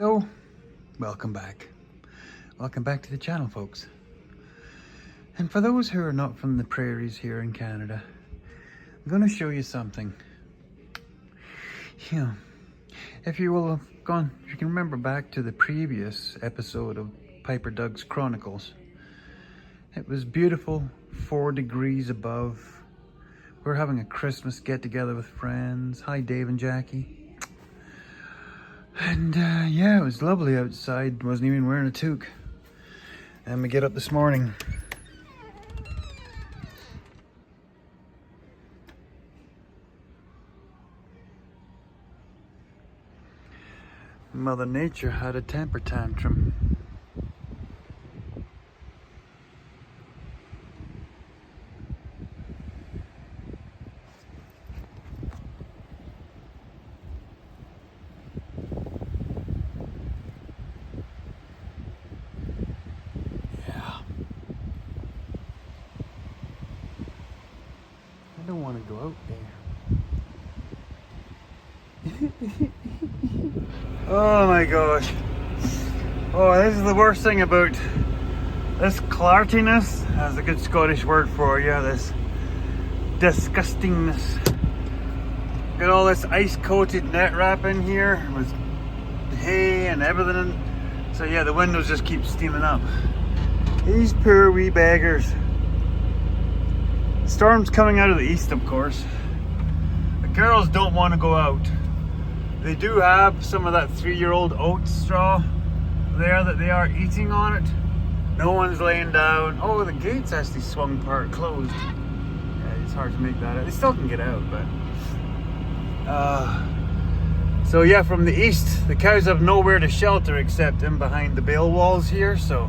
So, welcome back. Welcome back to the channel, folks. And for those who are not from the prairies here in Canada, I'm going to show you something. You know, if you will have gone, you can remember back to the previous episode of Piper Doug's Chronicles. It was beautiful, 4 degrees above. We're having a Christmas get-together with friends. Hi, Dave and Jackie. And yeah, it was lovely outside. Wasn't even wearing a toque. And we get up this morning. Mother Nature had a temper tantrum. I don't want to go out there. Oh my gosh. Oh, this is the worst thing about this clartiness. That's a good Scottish word for you. This disgustingness. Got all this ice-coated net wrap in here with hay and everything. So yeah, the windows just keep steaming up. These poor wee beggars. Storm's coming out of the east, of course. The girls don't want to go out. They do have some of that 3-year-old oat straw there that they are eating on it. No one's laying down. Oh, the gate's actually swung part closed. Yeah, it's hard to make that out. They still can get out, but... So yeah, from the east, the cows have nowhere to shelter except in behind the bale walls here, so...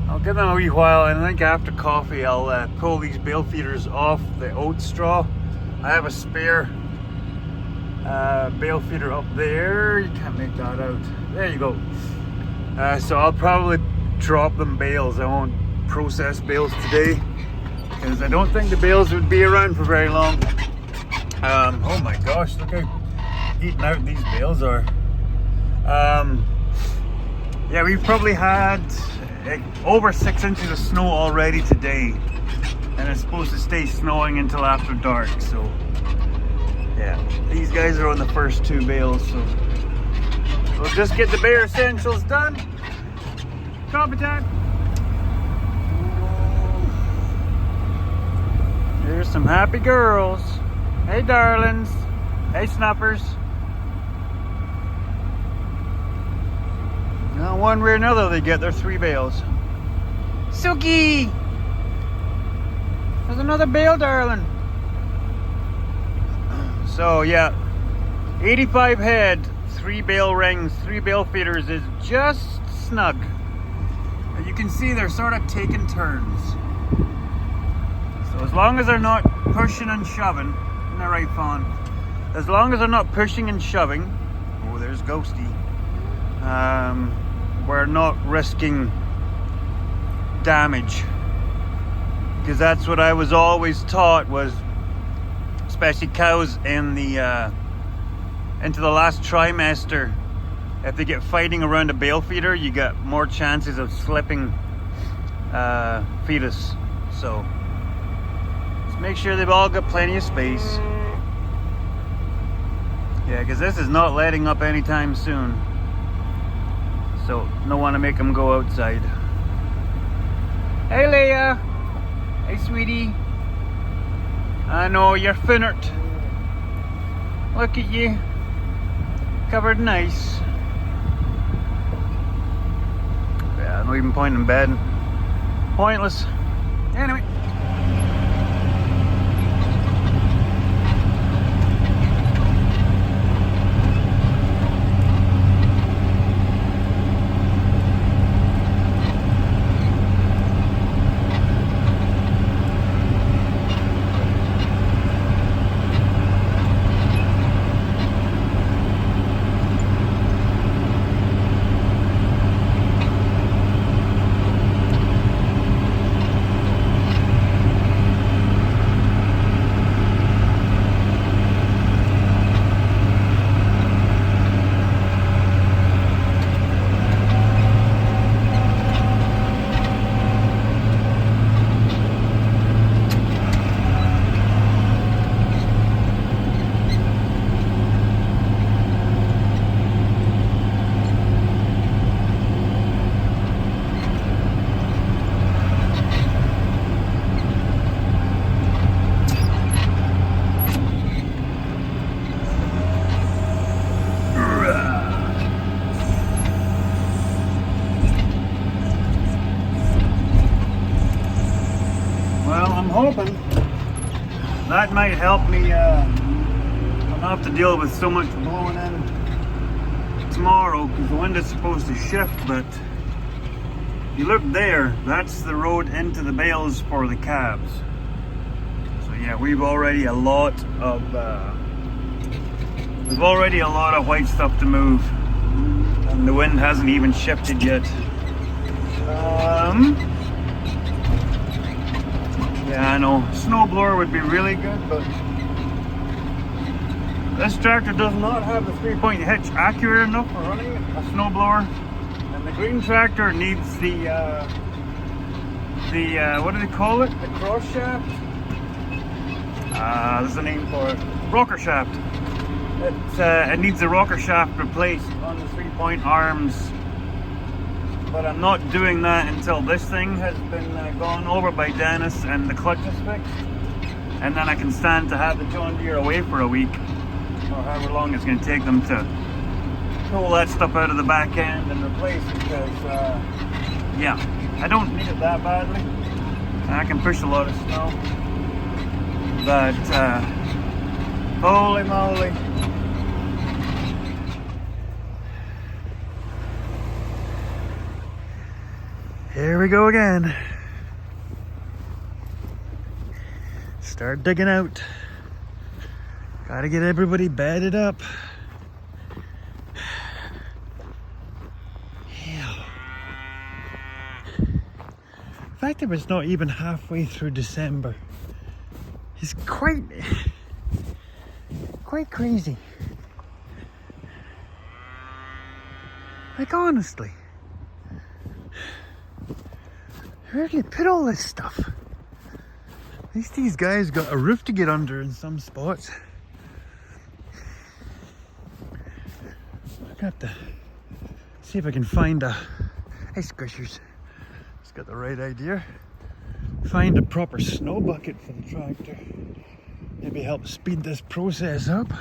I'll give them a wee while, and I think after coffee I'll pull these bale feeders off the oat straw. I have a spare bale feeder up there. You can't make that out. There you go. So I'll probably drop them bales. I won't process bales today because I don't think the bales would be around for very long. Oh my gosh, look how eaten out these bales are. Yeah, we've probably had over 6 inches of snow already today, and it's supposed to stay snowing until after dark. So yeah, these guys are on the first 2 bales, so we'll just get the bare essentials done. Coffee time. Here's some happy girls. Hey darlings. Hey snuffers. Now one way or another they get their 3 bales. Suki! There's another bale, darling. So yeah, 85 head, 3 bale rings, 3 bale feeders is just snug. And you can see they're sort of taking turns. So as long as they're not pushing and shoving, isn't that right, Fawn? As long as they're not pushing and shoving, oh there's Ghosty, we're not risking damage. Because that's what I was always taught, was especially cows in the into the last trimester, if they get fighting around a bale feeder, you get more chances of slipping fetus. So just make sure they've all got plenty of space. Yeah, because this is not letting up anytime soon, so don't want to make them go outside. Hey Leah. Hey sweetie. I know you're finnert. Look at you. Covered in ice. Yeah, I'm not even pointing in bed. Pointless. Anyway. that might help me not have to deal with so much blowing in tomorrow, because the wind is supposed to shift. But you look there, that's the road into the bales for the calves. So yeah, we've already a lot of white stuff to move, and the wind hasn't even shifted yet. Yeah, I know, snowblower would be really good, but this tractor does not have the 3-point hitch accurate enough for running a snowblower. And the green tractor needs the what do they call it? The cross shaft? There's a name for it. Rocker shaft. It needs the rocker shaft replaced on the 3-point arms. But I'm not doing that until this thing has been gone over by Dennis and the clutch is fixed. And then I can stand to have the John Deere away for a week, or however long it's going to take them to pull that stuff out of the back end and replace it, because yeah, I don't need it that badly. I can push a lot of snow, but holy moly. Here we go again. Start digging out. Gotta get everybody bedded up. Yeah. The fact that it's not even halfway through December is quite crazy. Like, honestly. Where do you put all this stuff? At least these guys got a roof to get under in some spots. I got to see if I can find a... Hey, Squishers. Just got the right idea. Find a proper snow bucket for the tractor. Maybe help speed this process up.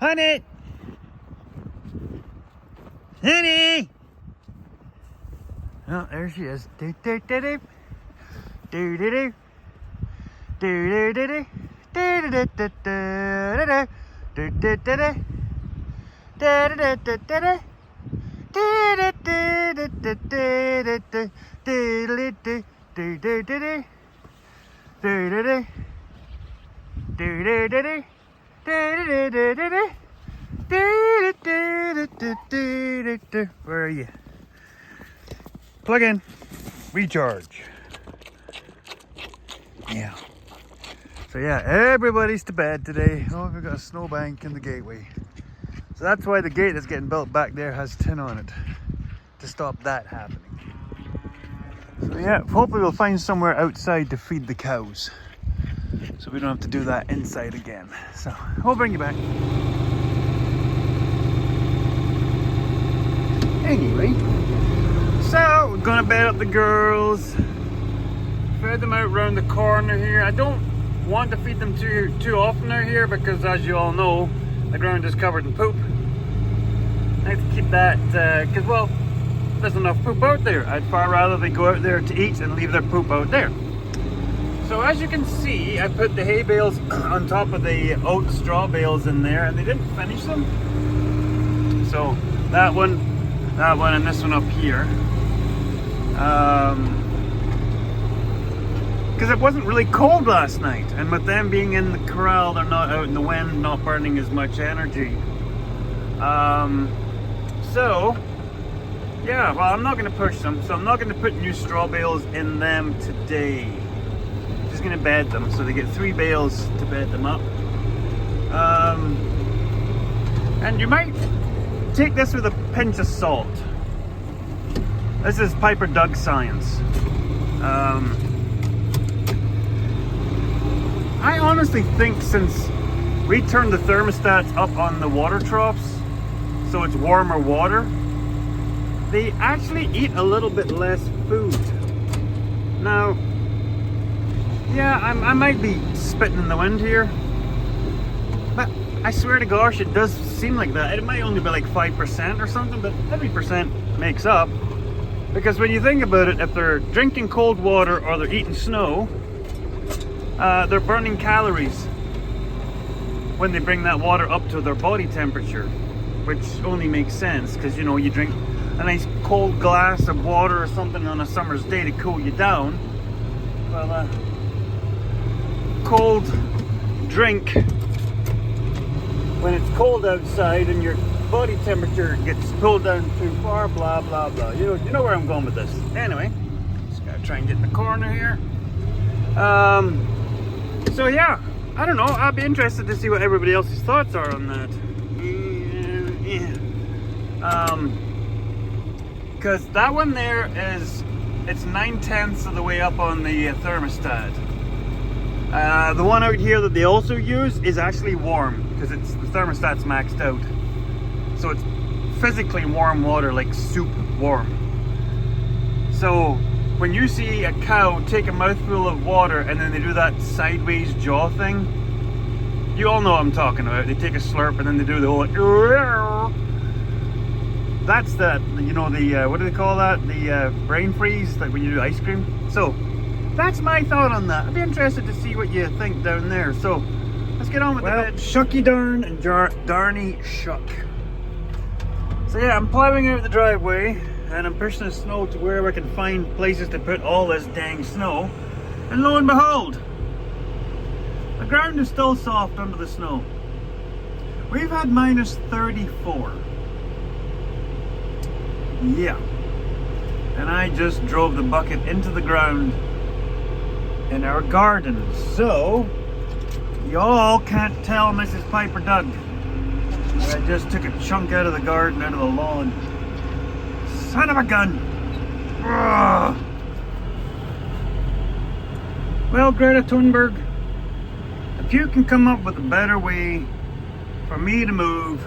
Honey! Honey! Oh, there she is. Do do do do. Do do do. Do do do do. Do do do do do. Do do do do. Do do do do do. Do do do do do do. Do do do do do. Do do do. Do do do do. Do do do do do. Do do do do do. Where are you? Plug in, recharge. Yeah. So yeah, everybody's to bed today. Oh, we've got a snowbank in the gateway. So that's why the gate that's getting built back there has tin on it, to stop that happening. So yeah, hopefully we'll find somewhere outside to feed the cows, so we don't have to do that inside again. So I'll bring you back. Anyway. So, we're gonna bed up the girls. Fed them out around the corner here. I don't want to feed them too often out here, because as you all know, the ground is covered in poop. I like to keep that, because well, there's enough poop out there. I'd far rather they go out there to eat and leave their poop out there. So as you can see, I put the hay bales on top of the oat straw bales in there, and they didn't finish them. So that one, and this one up here. Because it wasn't really cold last night, and with them being in the corral, they're not out in the wind, not burning as much energy. So yeah, well, I'm not going to push them, so I'm not going to put new straw bales in them today. I'm just going to bed them, so they get 3 bales to bed them up. And you might take this with a pinch of salt. This is Piper Doug science. I honestly think since we turned the thermostats up on the water troughs, so it's warmer water, they actually eat a little bit less food. Now, yeah, I might be spitting in the wind here, but I swear to gosh, it does seem like that. It might only be like 5% or something, but every percent makes up. Because when you think about it, if they're drinking cold water or they're eating snow, they're burning calories when they bring that water up to their body temperature, which only makes sense because, you know, you drink a nice cold glass of water or something on a summer's day to cool you down. Well, cold drink when it's cold outside and your body temperature gets pulled down too far, blah blah blah. You know where I'm going with this. Anyway, just gotta try and get in the corner here. So yeah, I don't know. I'd be interested to see what everybody else's thoughts are on that. Because that one there it's 9/10 of the way up on the thermostat. The one out here that they also use is actually warm because the thermostat's maxed out. So it's physically warm water, like soup warm. So when you see a cow take a mouthful of water and then they do that sideways jaw thing, you all know what I'm talking about. They take a slurp and then they do the whole, that's the, you know, the, what do they call that? The brain freeze, like when you do ice cream. So that's my thought on that. I'd be interested to see what you think down there. So let's get on with the shucky darn and darny shuck. So yeah, I'm plowing out the driveway and I'm pushing the snow to where I can find places to put all this dang snow. And lo and behold, the ground is still soft under the snow. We've had minus 34. Yeah. And I just drove the bucket into the ground in our garden. So, y'all can't tell Mrs. Piper Doug I just took a chunk out of the garden, out of the lawn. Son of a gun! Ugh. Well, Greta Thunberg, if you can come up with a better way for me to move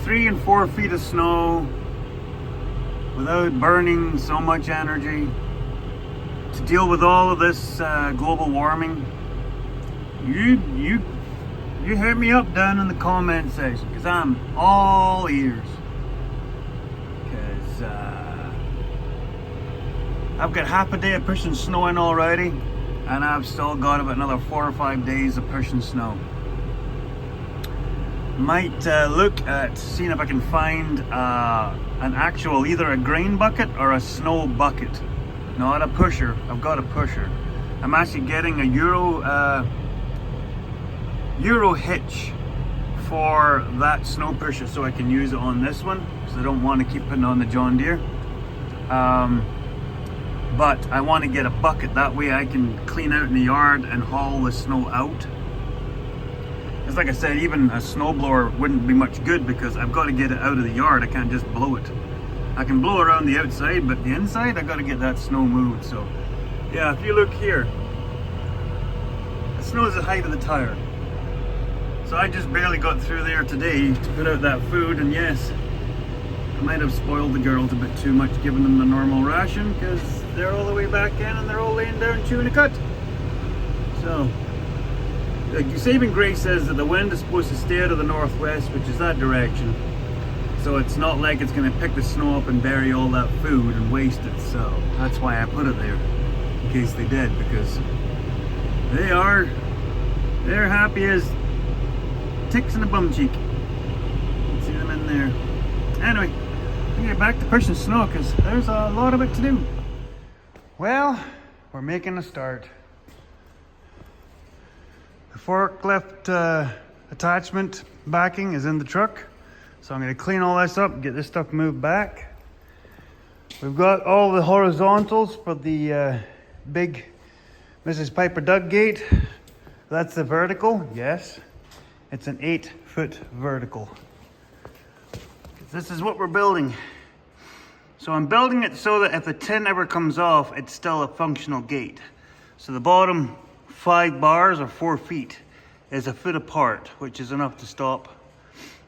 3 and 4 feet of snow without burning so much energy to deal with all of this global warming, you hit me up down in the comment section, because I'm all ears. Because I've got half a day of pushing snow in already, and I've still got about another 4 or 5 days of pushing snow. Might look at seeing if I can find an actual, either a grain bucket or a snow bucket. Not a pusher. I've got a pusher. I'm actually getting a Euro hitch for that snow pusher so I can use it on this one, because I don't want to keep putting on the John Deere. But I want to get a bucket, that way I can clean out in the yard and haul the snow out. Because like I said, even a snowblower wouldn't be much good, because I've got to get it out of the yard. I can't just blow it. I can blow around the outside, but the inside I got to get that snow moved. So yeah, if you look here, the snow is the height of the tire. So I just barely got through there today to put out that food, and yes, I might have spoiled the girls a bit too much giving them the normal ration, because they're all the way back in and they're all laying down chewing a cud. So, like, Saving Grace says that the wind is supposed to stay out of the northwest, which is that direction. So it's not like it's going to pick the snow up and bury all that food and waste it. So that's why I put it there, in case they did, because they're happy as ticks in a bum cheek. You can see them in there. Anyway, I'm gonna get back to pushing snow, because there's a lot of it to do. Well, we're making a start. The forklift attachment backing is in the truck, so I'm going to clean all this up, get this stuff moved back. We've got all the horizontals for the big Mrs. Piper Doug gate. That's the vertical, yes. It's an 8-foot vertical. This is what we're building. So I'm building it so that if the tin ever comes off, it's still a functional gate. So the bottom 5 bars or 4 feet is a foot apart, which is enough to stop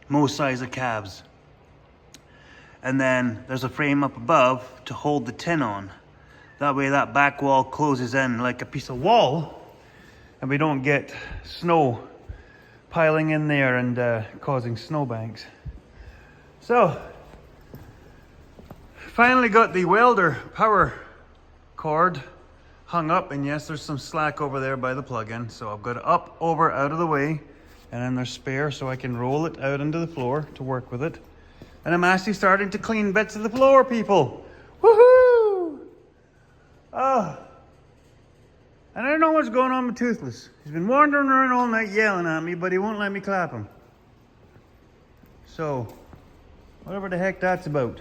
most size of cabs. And then there's a frame up above to hold the tin on. That way that back wall closes in like a piece of wall, and we don't get snow piling in there and causing snowbanks. So, finally got the welder power cord hung up, and yes, there's some slack over there by the plug-in, so I've got it up, over, out of the way, and then there's spare so I can roll it out into the floor to work with it. And I'm actually starting to clean bits of the floor, people. Woohoo! Oh. And I don't know what's going on with Toothless. He's been wandering around all night yelling at me, but he won't let me clap him. So, whatever the heck that's about.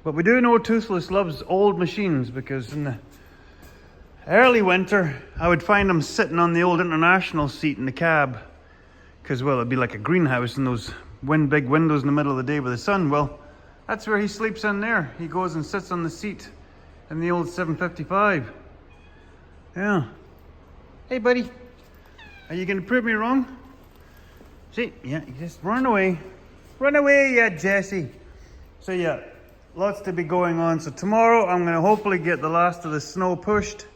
But we do know Toothless loves old machines, because in the early winter, I would find him sitting on the old International seat in the cab. Because, well, it'd be like a greenhouse and those big windows in the middle of the day with the sun. Well, that's where he sleeps in there. He goes and sits on the seat in the old 755. Yeah. Hey, buddy. Are you going to prove me wrong? See? Yeah, you just run away. Run away, yeah, Jesse. So, yeah, lots to be going on. So tomorrow, I'm going to hopefully get the last of the snow pushed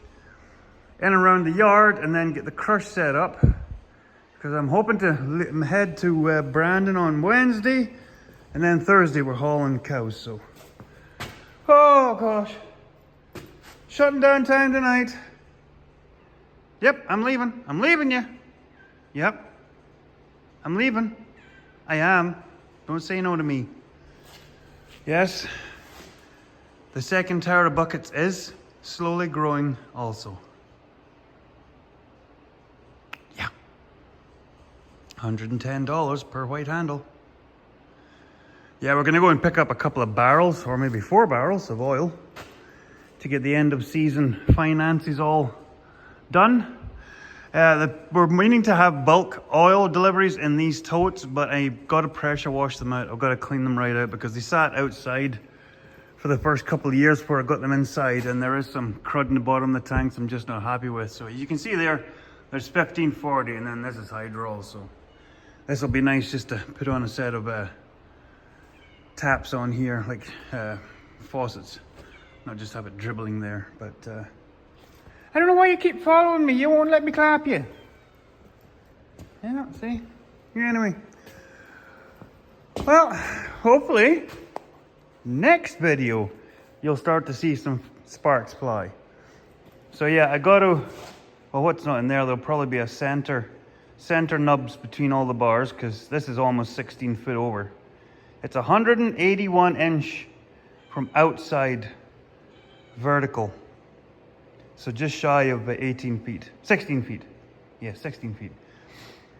in around the yard and then get the crush set up. Because I'm hoping to head to Brandon on Wednesday. And then Thursday, we're hauling cows, so. Oh, gosh. Shutting down time tonight. Yep, I'm leaving. I'm leaving you. Yep. I'm leaving. I am. Don't say no to me. Yes. The second tower of buckets is slowly growing also. Yeah. $110 per white handle. Yeah, we're going to go and pick up a couple of barrels, or maybe 4 barrels of oil, to get the end of season finances all done. We're meaning to have bulk oil deliveries in these totes, but I've got to pressure wash them out. I've got to clean them right out because they sat outside for the first couple of years before I got them inside, and there is some crud in the bottom of the tanks I'm just not happy with. So you can see there's 1540, and then this is hydrol. So this will be nice just to put on a set of taps on here, like faucets, not just have it dribbling there. But I don't know why you keep following me. You won't let me clap you. Yeah, see? Yeah, anyway. Well, hopefully, next video, you'll start to see some sparks fly. So yeah, I got to, well, what's not in there? There'll probably be a center nubs between all the bars, because this is almost 16 foot over. It's 181 inch from outside vertical. So just shy of 16 feet. Yeah, 16 feet.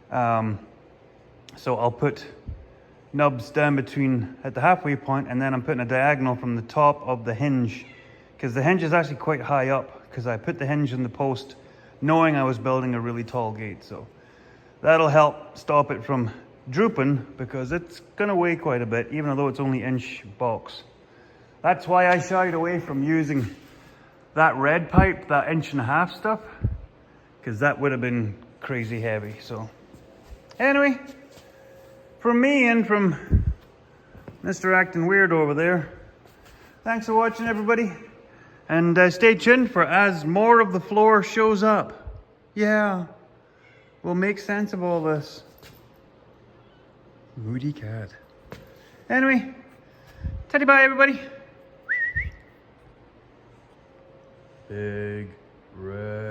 So I'll put nubs down between at the halfway point, and then I'm putting a diagonal from the top of the hinge, because the hinge is actually quite high up, because I put the hinge in the post knowing I was building a really tall gate. So that'll help stop it from drooping, because it's going to weigh quite a bit, even though it's only inch box. That's why I shied away from using that red pipe, that 1.5 inch stuff, because that would have been crazy heavy. So anyway, from me and from Mr. Acting Weird over there, thanks for watching, everybody, and stay tuned for as more of the floor shows up. Yeah, we'll make sense of all this. Moody cat. Anyway, teddy bye, everybody. Big red